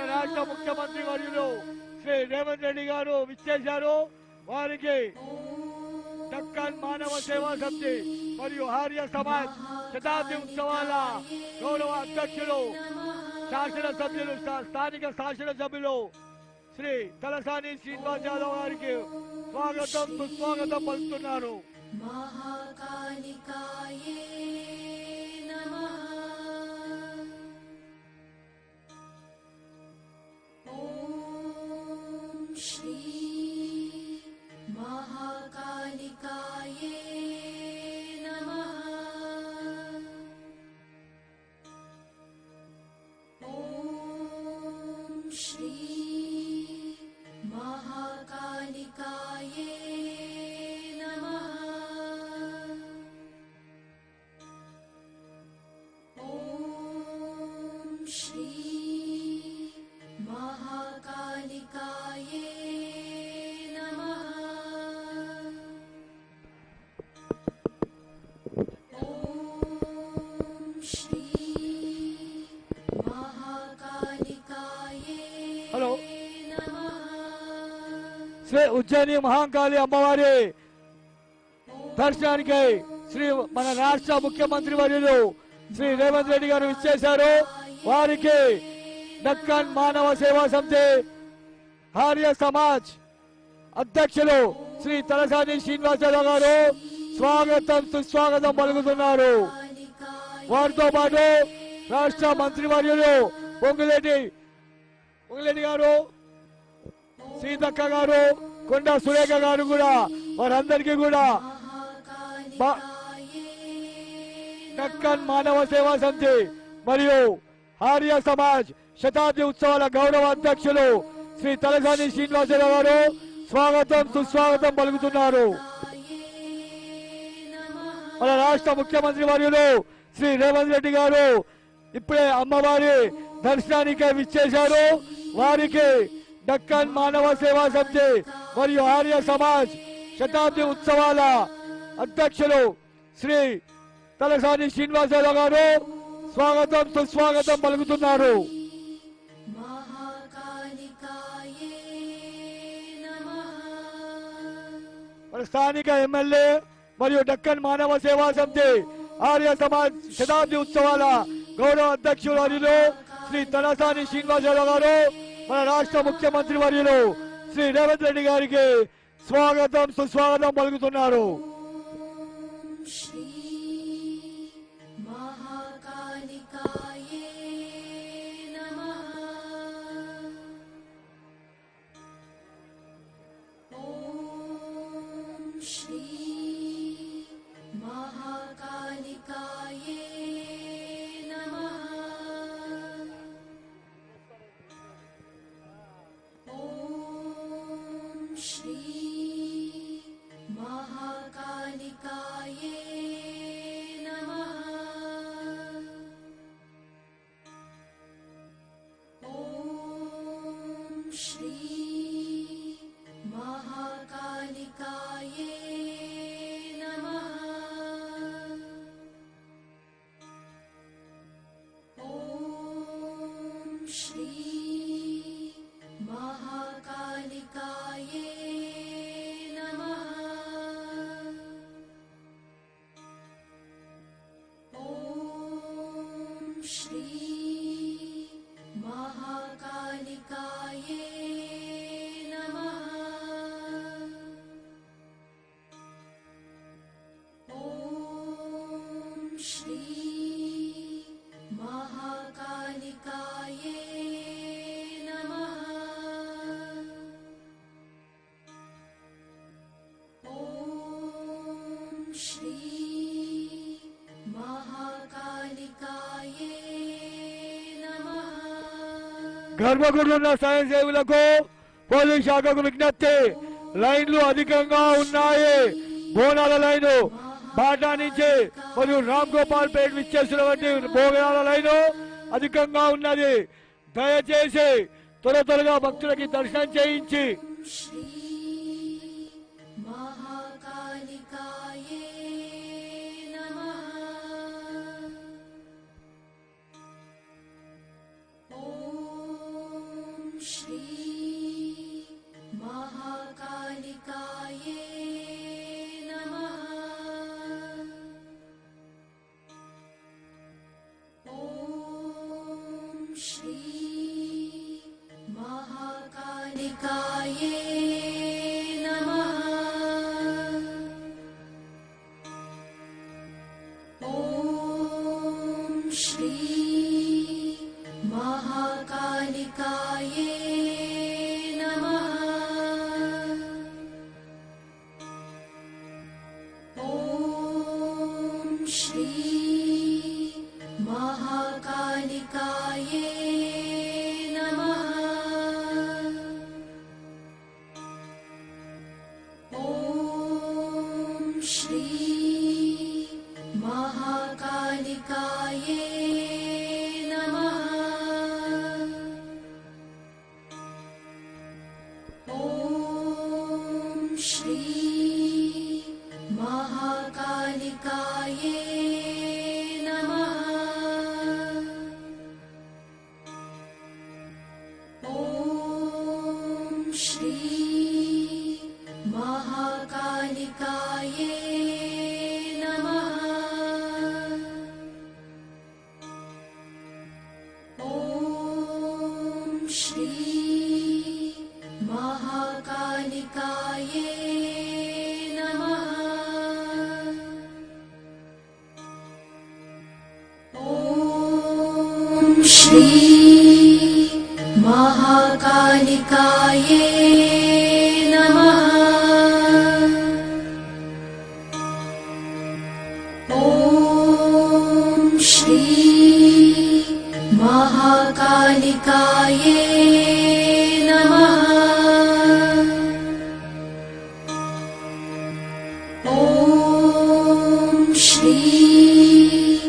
మన రాష్ట్ర ముఖ్యమంత్రి వర్యులు శ్రీ రేవంత్ రెడ్డి గారు విచ్చేశారు. వారికి దక్కన్ మానవ సేవా సమితి మరియు ఆర్య సమాజ్ శతాబ్ది ఉత్సవాల గౌరవ అధ్యక్షులు శాసనసభ్యులు స్థానిక శాసనసభ్యులు శ్రీ తలసాని శ్రీనివాస్ యాదవ్ గారికి స్వాగతం సుస్వాగతం పలుకుతున్నారు. హలో, శ్రీ ఉజ్జయిని మహాకాళి అమ్మవారి దర్శనానికి శ్రీ మన రాష్ట్ర ముఖ్యమంత్రి వర్యులు శ్రీ రేవంత్ రెడ్డి గారు ఇచ్చేశారు. వారికి దక్కన్ మానవ సేవా సమితి ఆర్య సమాజ్ అధ్యక్షులు శ్రీ తలసాని శ్రీనివాసరావు గారు స్వాగతం సుస్వాగతం పలుకుతున్నారు. వారితో పాటు రాష్ట్ర మంత్రివర్యులు పొంగులేటి గారు, సీతక్క గారు, కొండా సురేఖ గారు కూడా వారందరికీ కూడా దక్కన్ మానవ సేవా సమితి మరియు ఆర్య సమాజ్ శతాబ్ది ఉత్సవాల గౌరవ అధ్యక్షులు శ్రీ తలసాని శ్రీనివాసరావు గారు స్వాగతం సుస్వాగతం పలుకుతున్నారు. మన రాష్ట్ర ముఖ్యమంత్రి వర్యులు శ్రీ రేవంత్ రెడ్డి గారు ఇప్పుడే అమ్మవారి దర్శనానికి విచ్చేశారు. వారికి దక్కన్ మానవ సేవా సమితి మరియు ఆర్య సమాజ్ శతాబ్ది ఉత్సవాల అధ్యక్షులు శ్రీ తలసాని శ్రీనివాసరావు గారు స్వాగతం సుస్వాగతం పలుకుతున్నారు. స్థానిక ఎమ్మెల్యే మరియు దక్కన్ మానవ సేవా సమితి ఆర్య సమాజ్ శతాబ్ది ఉత్సవాల గౌరవ అధ్యక్షులు వర్యులు శ్రీ తలసాని శ్రీనివాసరావు గారు మన రాష్ట్ర ముఖ్యమంత్రి వర్యులు శ్రీ రేవంత్ రెడ్డి గారికి స్వాగతం సుస్వాగతం పలుకుతున్నారు. గర్భగుడున్న స్వయం సేవలకు పోలీస్ శాఖకు విజ్ఞప్తి. లైన్లు అధికంగా ఉన్నాయి. బోనాల లైను బాటా నుంచి మరియు రామ్ గోపాల్ పేట విచ్చేసినటువంటి బోనాల లైను అధికంగా ఉన్నది. దయచేసి త్వరగా భక్తులకి దర్శనం చేయించి Oh